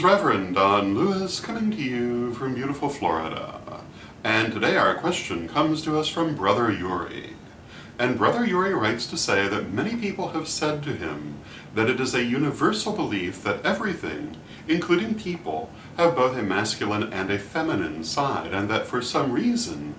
Reverend Don Lewis coming to you from beautiful Florida. And today our question comes to us from Brother Yuri. And Brother Yuri writes to say that many people have said to him that it is a universal belief that everything, including people, have both a masculine and a feminine side, and that for some reason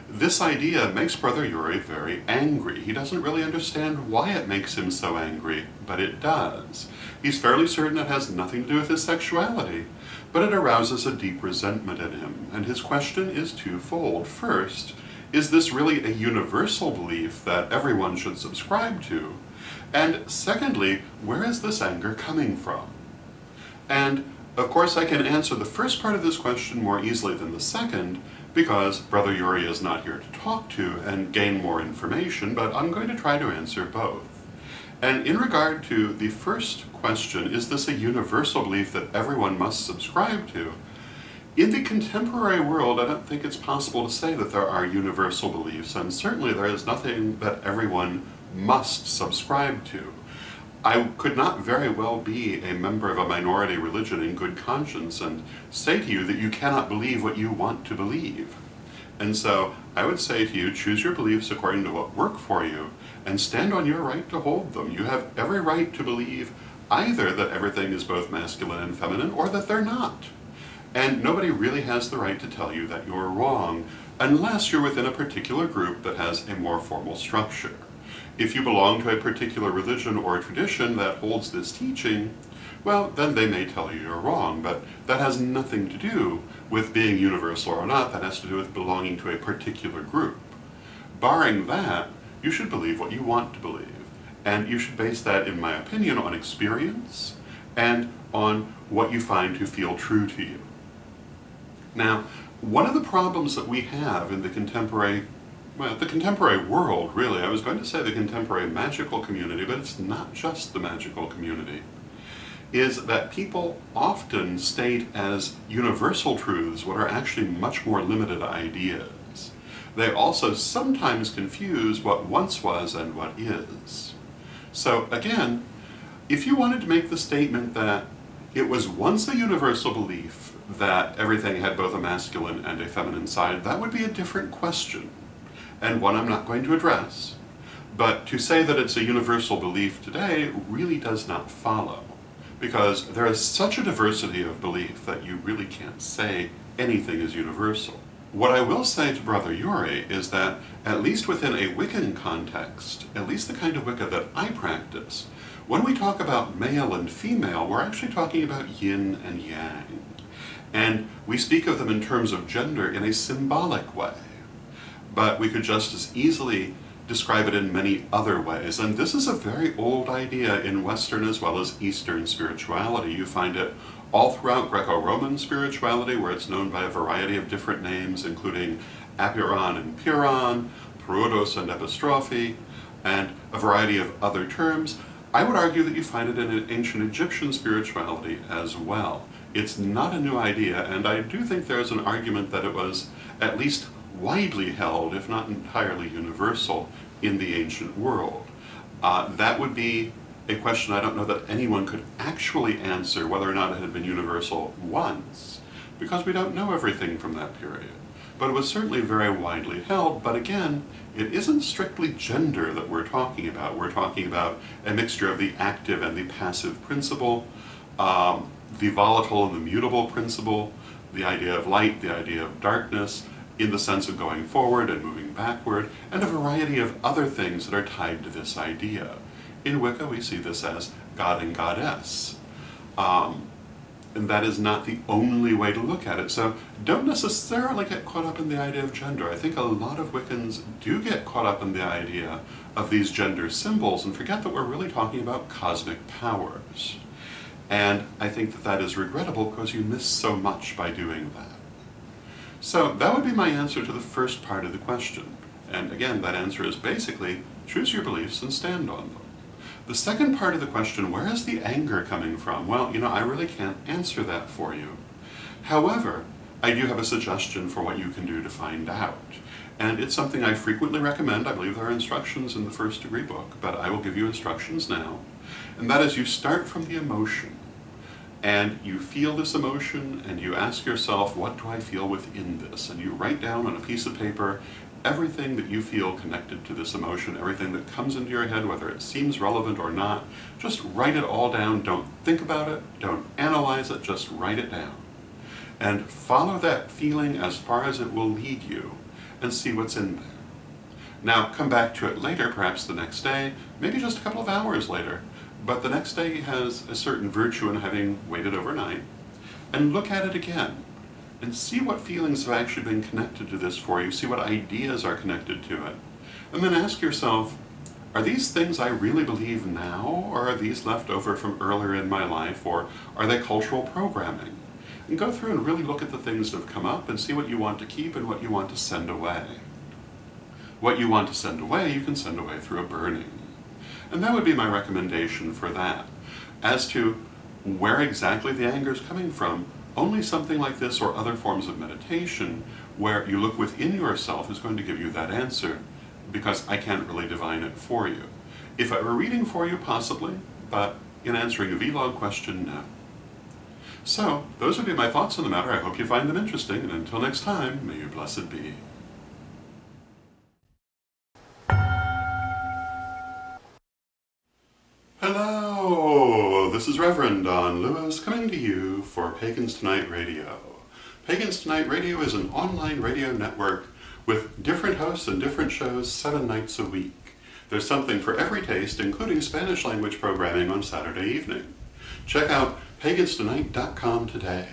this idea makes Brother Yuri very angry. He doesn't really understand why it makes him so angry, but it does. He's fairly certain it has nothing to do with his sexuality, but it arouses a deep resentment in him, and his question is twofold. First, is this really a universal belief that everyone should subscribe to? And secondly, where is this anger coming from? And of course I can answer the first part of this question more easily than the second, because Brother Yuri is not here to talk to and gain more information, but I'm going to try to answer both. And in regard to the first question, is this a universal belief that everyone must subscribe to? In the contemporary world, I don't think it's possible to say that there are universal beliefs, and certainly there is nothing that everyone must subscribe to. I could not very well be a member of a minority religion in good conscience and say to you that you cannot believe what you want to believe. And so I would say to you, choose your beliefs according to what work for you, and stand on your right to hold them. You have every right to believe either that everything is both masculine and feminine, or that they're not. And nobody really has the right to tell you that you're wrong, unless you're within a particular group that has a more formal structure. If you belong to a particular religion or tradition that holds this teaching, well, then they may tell you you're wrong, but that has nothing to do with being universal or not. That has to do with belonging to a particular group. Barring that, you should believe what you want to believe, and you should base that, in my opinion, on experience and on what you find to feel true to you. Now, one of the problems that we have in the contemporary world, really, I was going to say the contemporary magical community, but it's not just the magical community, is that people often state as universal truths what are actually much more limited ideas. They also sometimes confuse what once was and what is. So again, if you wanted to make the statement that it was once a universal belief that everything had both a masculine and a feminine side, that would be a different question, and one I'm not going to address. But to say that it's a universal belief today really does not follow, because there is such a diversity of belief that you really can't say anything is universal. What I will say to Brother Yuri is that, at least within a Wiccan context, at least the kind of Wicca that I practice, when we talk about male and female, we're actually talking about yin and yang. And we speak of them in terms of gender in a symbolic way. But we could just as easily describe it in many other ways. And this is a very old idea in Western as well as Eastern spirituality. You find it all throughout Greco-Roman spirituality, where it's known by a variety of different names, including Apiron and Piron, Perudos and Epistrophe, and a variety of other terms. I would argue that you find it in ancient Egyptian spirituality as well. It's not a new idea, and I do think there's an argument that it was at least widely held, if not entirely universal, in the ancient world. That would be a question I don't know that anyone could actually answer, whether or not it had been universal once, because we don't know everything from that period. But it was certainly very widely held, but again, it isn't strictly gender that we're talking about. We're talking about a mixture of the active and the passive principle, the volatile and the mutable principle, the idea of light, the idea of darkness, in the sense of going forward and moving backward, and a variety of other things that are tied to this idea. In Wicca, we see this as God and Goddess. And that is not the only way to look at it. So don't necessarily get caught up in the idea of gender. I think a lot of Wiccans do get caught up in the idea of these gender symbols and forget that we're really talking about cosmic powers. And I think that that is regrettable, because you miss so much by doing that. So that would be my answer to the first part of the question. And again, that answer is basically, choose your beliefs and stand on them. The second part of the question, where is the anger coming from? Well, you know, I really can't answer that for you. However, I do have a suggestion for what you can do to find out. And it's something I frequently recommend. I believe there are instructions in the First Degree book, but I will give you instructions now. And that is, you start from the emotion. and you feel this emotion and you ask yourself, what do I feel within this? And you write down on a piece of paper everything that you feel connected to this emotion, everything that comes into your head, whether it seems relevant or not. Just write it all down. Don't think about it. Don't analyze it. Just write it down. And follow that feeling as far as it will lead you and see what's in there. Now, come back to it later, perhaps the next day, maybe just a couple of hours later, but the next day has a certain virtue in having waited overnight, and look at it again and see what feelings have actually been connected to this for you, see what ideas are connected to it, and then ask yourself, are these things I really believe now, or are these left over from earlier in my life, or are they cultural programming? And go through and really look at the things that have come up and see what you want to keep and what you want to send away. What you want to send away, you can send away through a burning. And that would be my recommendation for that. As to where exactly the anger is coming from, only something like this or other forms of meditation where you look within yourself is going to give you that answer, because I can't really divine it for you. If I were reading for you, possibly, but in answering a vlog question, no. So, those would be my thoughts on the matter. I hope you find them interesting, and until next time, may you blessed be. Hello, this is Reverend Don Lewis coming to you for Pagans Tonight Radio. Pagans Tonight Radio is an online radio network with different hosts and different shows 7 nights a week. There's something for every taste, including Spanish language programming on Saturday evening. Check out paganstonight.com today.